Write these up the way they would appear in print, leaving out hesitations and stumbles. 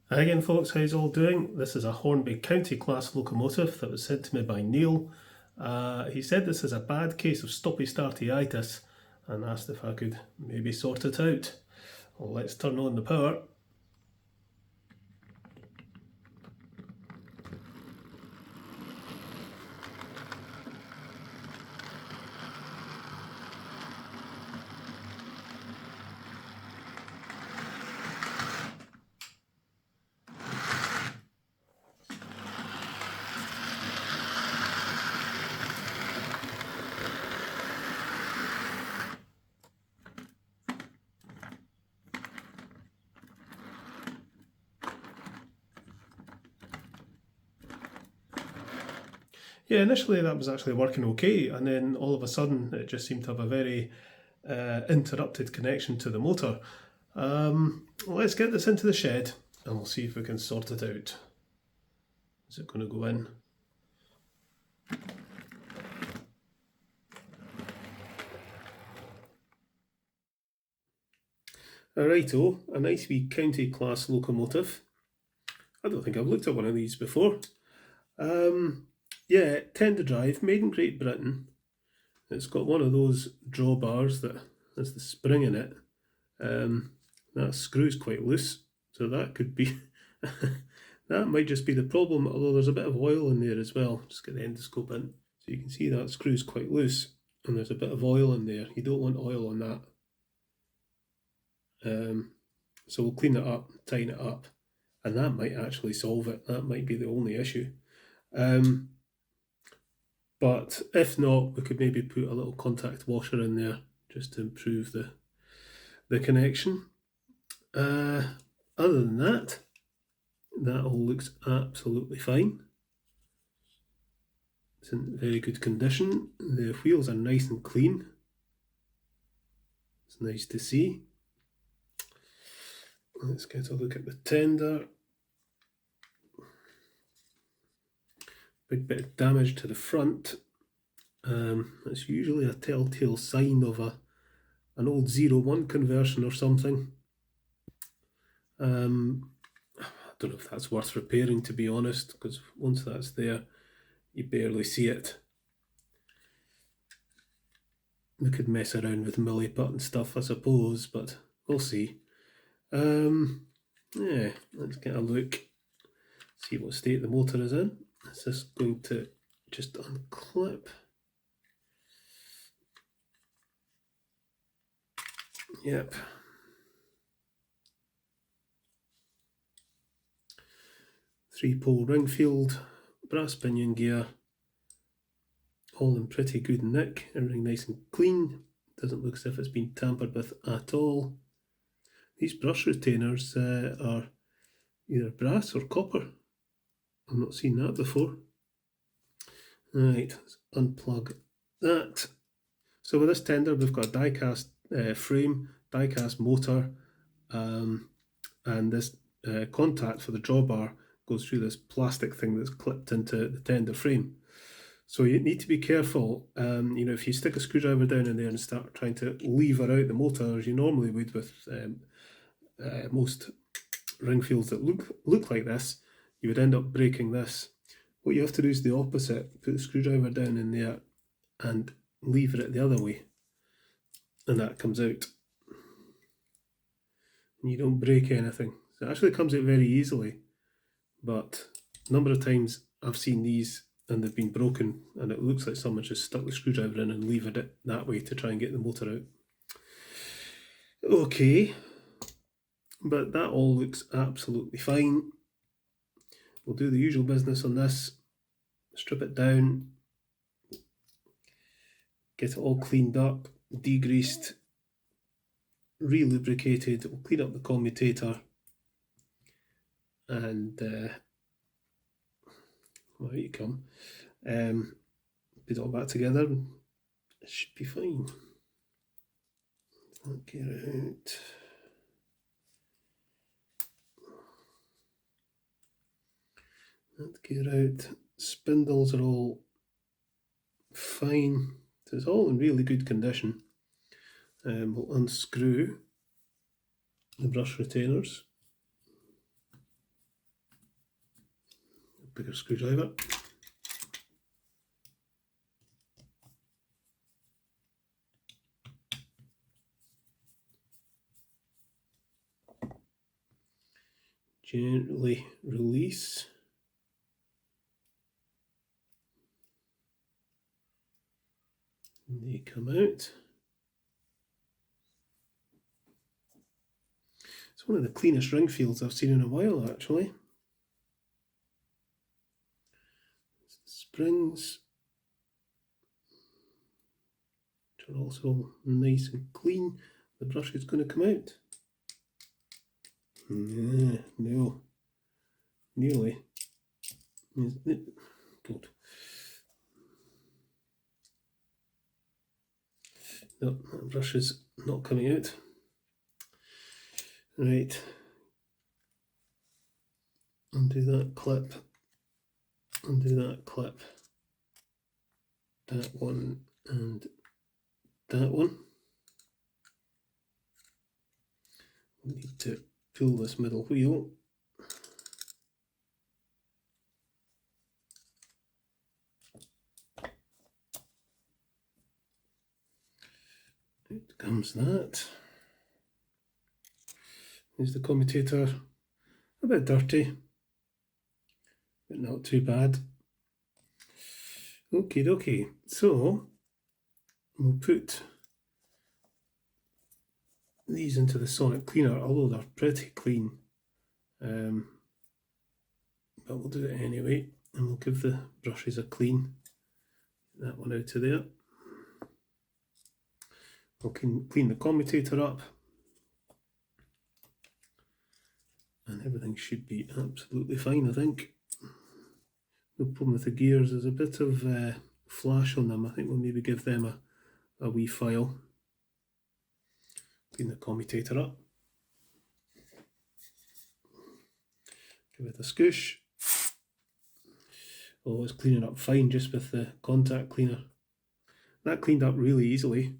Hi again folks, how's all doing? This is a Hornby County Class locomotive that was sent to me by Neil. He said this is a bad case of stoppystartyitis and asked if I could maybe sort it out. Well, let's turn on the power. Yeah, initially that was actually working okay, and then all of a sudden it just seemed to have a very interrupted connection to the motor. Let's get this into the shed and we'll see if we can sort it out. Is it going to go in? Righto, a nice wee county class locomotive. I don't think I've looked at one of these before. Yeah, tender drive, made in Great Britain. It's got one of those drawbars that has the spring in it. That screw's quite loose, so that could be that might just be the problem, although there's a bit of oil in there as well. Just get the endoscope in. So you can see that screw's quite loose and there's a bit of oil in there. You don't want oil on that. So we'll clean it up, tighten it up, and that might actually solve it. That might be the only issue. But if not, we could maybe put a little contact washer in there just to improve the connection. Other than that, that all looks absolutely fine. It's in very good condition. The wheels are nice and clean. It's nice to see. Let's get a look at the tender. Big bit of damage to the front. It's usually a telltale sign of an old 0-1 conversion or something. I don't know if that's worth repairing, to be honest, because once that's there, you barely see it. We could mess around with milliput and stuff, I suppose, but we'll see. Yeah, let's get a look, see what state the motor is in. Is this going to just unclip? Yep. Three-pole Ringfield, brass pinion gear, all in pretty good nick, everything nice and clean. Doesn't look as if it's been tampered with at all. These brush retainers are either brass or copper. I've not seen that before. Right, let's unplug that. So with this tender, we've got a die-cast frame, die-cast motor, and this contact for the drawbar goes through this plastic thing that's clipped into the tender frame. So you need to be careful. If you stick a screwdriver down in there and start trying to lever out the motor, as you normally would with most Ringfields that look like this, you would end up breaking this. What you have to do is the opposite. Put the screwdriver down in there and lever it the other way, and that comes out. And you don't break anything. So it actually comes out very easily, but a number of times I've seen these and they've been broken, and it looks like someone just stuck the screwdriver in and levered it that way to try and get the motor out. Okay, but that all looks absolutely fine. We'll do the usual business on this, strip it down, get it all cleaned up, degreased, re-lubricated. We'll clean up the commutator and well, here you come. Put it all back together. It should be fine. I'll get it out. That gear out. Spindles are all fine. So it's all in really good condition. We'll unscrew the brush retainers. bigger screwdriver. Gently release. And they come out. It's one of the cleanest ring fields I've seen in a while, actually. Springs are also nice and clean. The brush is going to come out. No, nearly. Good. No, that brush is not coming out. Right. Undo that clip. Undo that clip. That one and that one. We need to pull this middle wheel. Out comes that. There's the commutator. A bit dirty, but not too bad. Okie dokie. So we'll put these into the sonic cleaner, although they're pretty clean. But we'll do it anyway, and we'll give the brushes a clean. That one out of there. We'll clean the commutator up, and everything should be absolutely fine, I think. No problem with the gears. There's a bit of flash on them. I think we'll maybe give them a wee file. Clean the commutator up. Give it a scoosh. Oh, it's cleaning up fine just with the contact cleaner. That cleaned up really easily.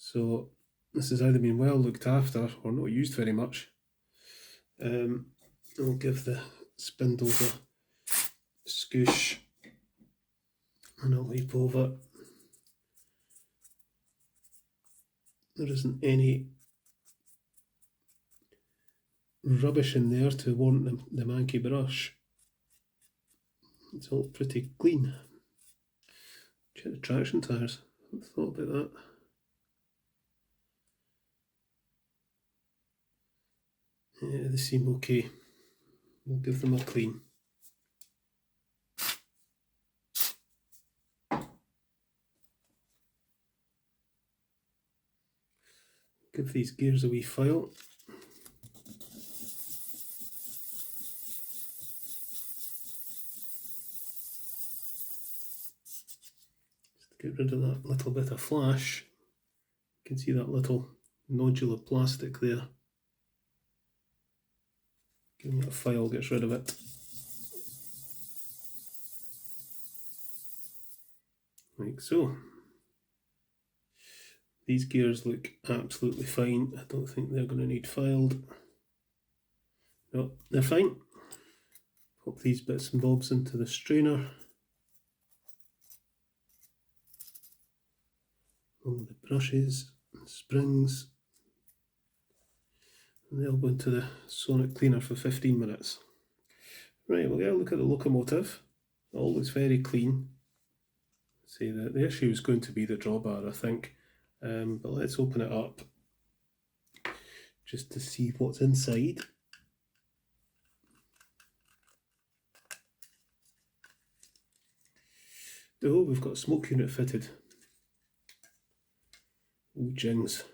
So this has either been well looked after or not used very much. I'll give the spindles a scoosh and a wipe over. There isn't any rubbish in there to warrant the manky brush. It's all pretty clean. Check the traction tyres. I thought about that. Yeah, they seem okay. We'll give them a clean. Give these gears a wee file. Just get rid of that little bit of flash. You can see that little nodule of plastic there. Giving it a file gets rid of it. Like so. These gears look absolutely fine. I don't think they're going to need filed. No, they're fine. Pop these bits and bobs into the strainer. All the brushes and springs. And they'll go into the sonic cleaner for 15 minutes. Right, we'll get a look at the locomotive. It all looks very clean. See, the issue is going to be the drawbar, I think. But let's open it up just to see what's inside. Oh, we've got a smoke unit fitted. Oh, jings.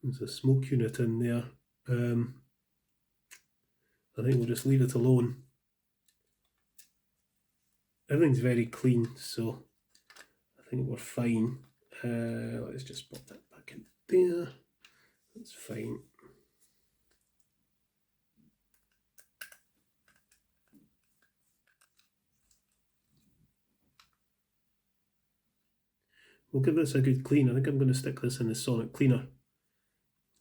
There's a smoke unit in there. I think we'll just leave it alone. Everything's very clean, so I think we're fine. Let's just pop that back in there. That's fine. We'll give this a good clean. I think I'm going to stick this in the sonic cleaner.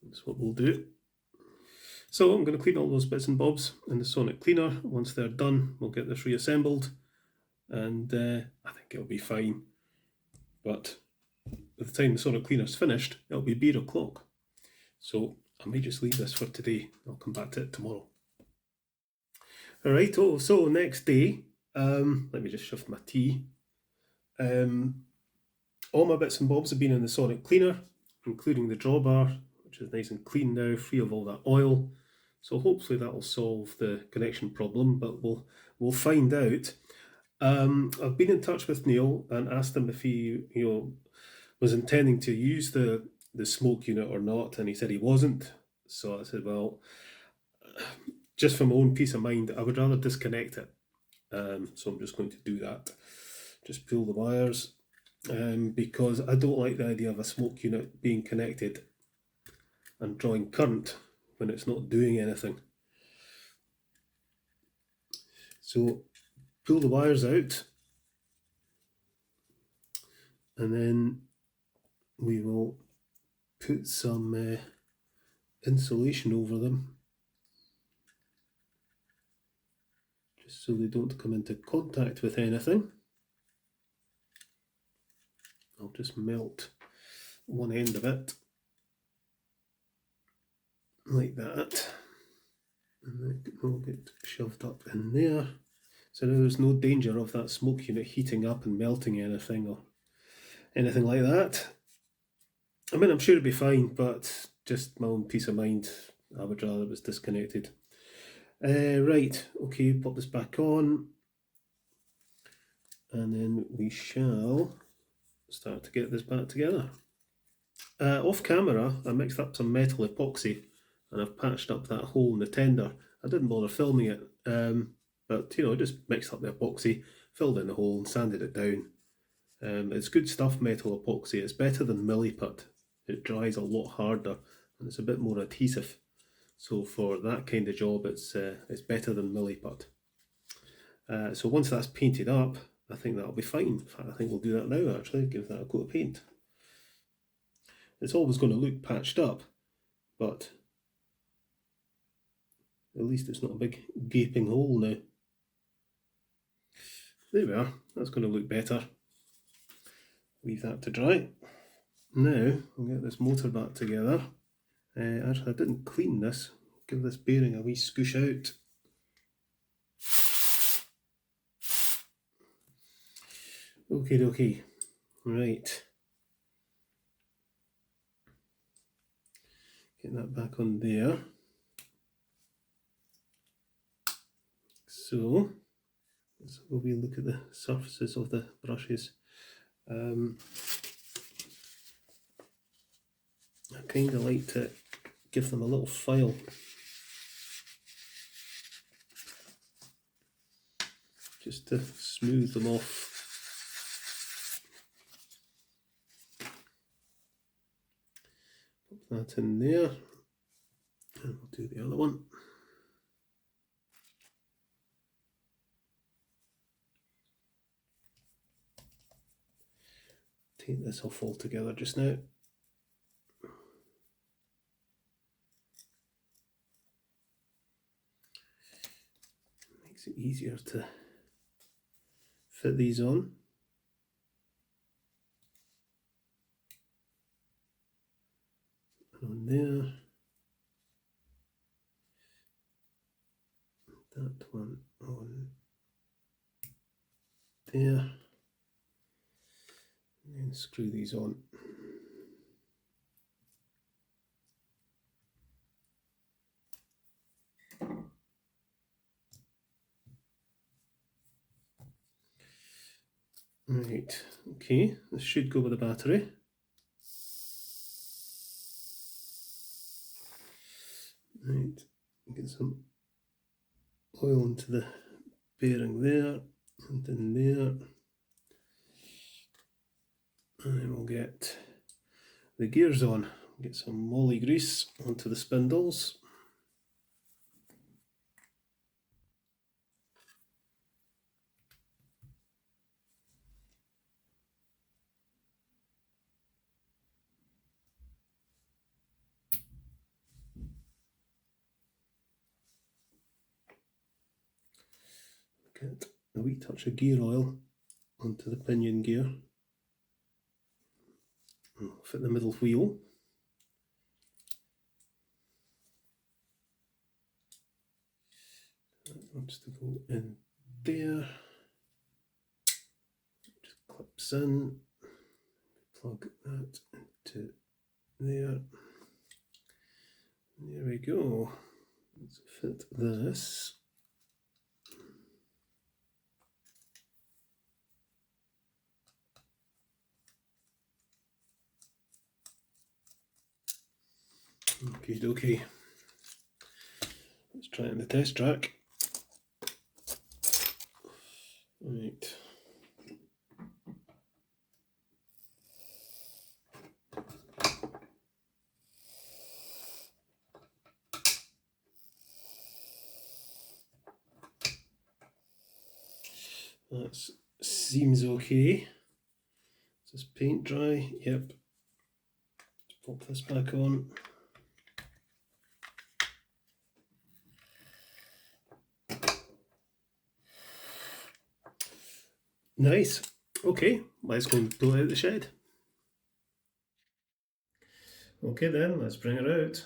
That's what we'll do. So I'm going to clean all those bits and bobs in the sonic cleaner. Once they're done, we'll get this reassembled, and I think it'll be fine. But by the time the sonic cleaner's finished, it'll be beer o'clock. So I may just leave this for today. I'll come back to it tomorrow. Alright, so next day, let me just shift my tea. All my bits and bobs have been in the sonic cleaner, including the drawbar, which is nice and clean now, free of all that oil. So hopefully that will solve the connection problem, but we'll find out. I've been in touch with Neil and asked him if he was intending to use the smoke unit or not, and he said he wasn't. So I said, well, just for my own peace of mind, I would rather disconnect it. So I'm just going to do that. Just pull the wires, because I don't like the idea of a smoke unit being connected and drawing current when it's not doing anything. So pull the wires out, and then we will put some insulation over them, just so they don't come into contact with anything. I'll just melt one end of it like that, and it will get shoved up in there. So now there's no danger of that smoke unit heating up and melting anything or anything like that. I mean, I'm sure it'd be fine, but just my own peace of mind, I would rather it was disconnected. Right, okay, pop this back on, and then we shall start to get this back together. Off camera, I mixed up some metal epoxy, and I've patched up that hole in the tender. I didn't bother filming it, but I just mixed up the epoxy, filled in the hole and sanded it down. It's good stuff, metal epoxy. It's better than milliput. It dries a lot harder and it's a bit more adhesive. So for that kind of job, it's better than milliput. So once that's painted up, I think that'll be fine. In fact, I think we'll do that now actually, give that a coat of paint. It's always going to look patched up, but at least it's not a big gaping hole now. There we are, that's going to look better. Leave that to dry. Now we'll get this motor back together. Actually, I didn't clean this. Give this bearing a wee scoosh out. Okay, right. Get that back on there. So let's have a wee look at the surfaces of the brushes. I kind of like to give them a little file. Just to smooth them off. Put that in there, and we'll do the other one. Take this off altogether just now. Makes it easier to fit these on. On there. That one on there. And screw these on. Right, okay, this should go with the battery. Right, get some oil into the bearing there and in there. And then we'll get the gears on. Get some moly grease onto the spindles. Get a wee touch of gear oil onto the pinion gear. Fit the middle wheel. That wants to go in there. Just clips in. Plug that into there. There we go. Let's fit this. Okay. Let's try it in the test track. Right. That seems okay. Is this paint dry? Yep. Let's pop this back on. Nice. Okay, let's go and pull out the shed. Okay then, let's bring her out.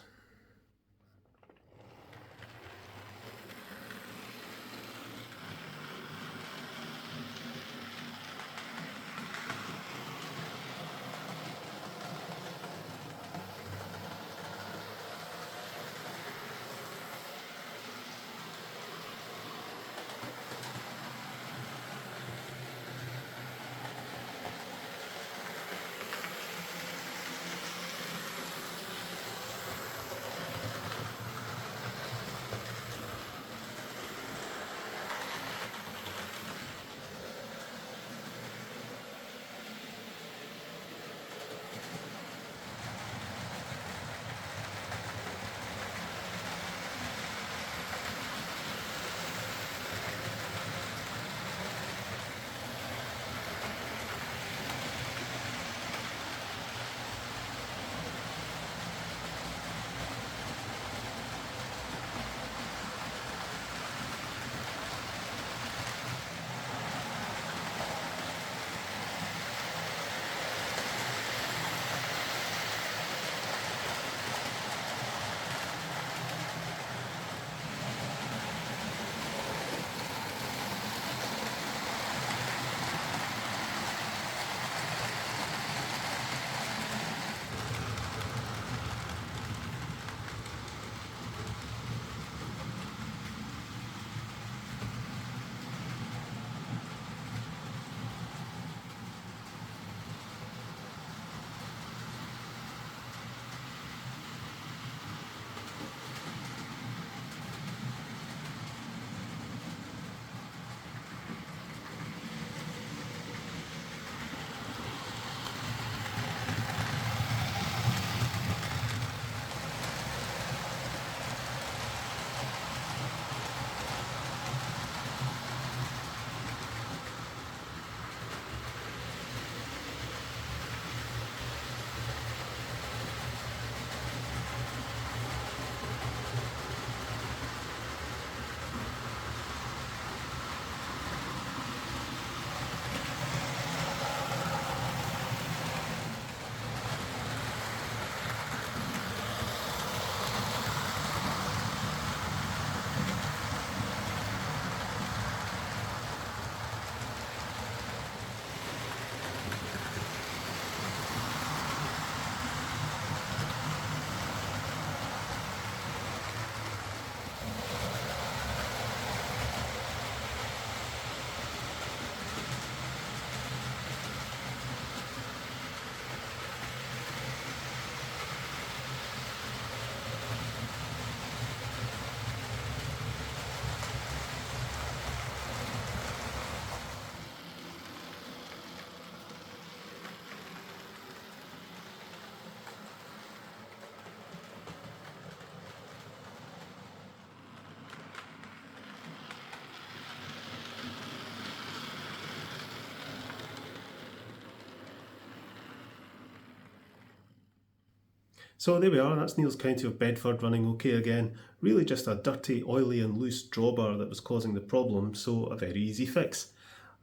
So there we are, that's Neil's County of Bedford running okay again. Really just a dirty, oily and loose drawbar that was causing the problem, so a very easy fix.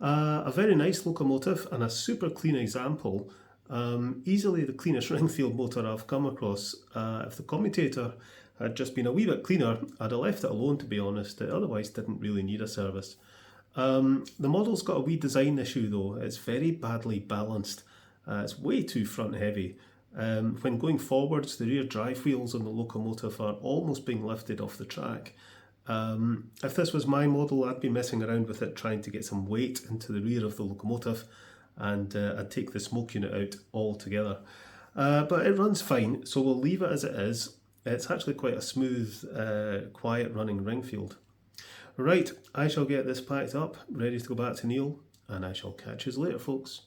A very nice locomotive and a super clean example. Easily the cleanest Ringfield motor I've come across. If the commutator had just been a wee bit cleaner, I'd have left it alone, to be honest. It otherwise didn't really need a service. The model's got a wee design issue though. It's very badly balanced. It's way too front heavy. When going forwards, the rear drive wheels on the locomotive are almost being lifted off the track. If this was my model, I'd be messing around with it trying to get some weight into the rear of the locomotive, and I'd take the smoke unit out altogether. But it runs fine, so we'll leave it as it is. It's actually quite a smooth, quiet running Ringfield. Right, I shall get this packed up, ready to go back to Neil, and I shall catch you later, folks.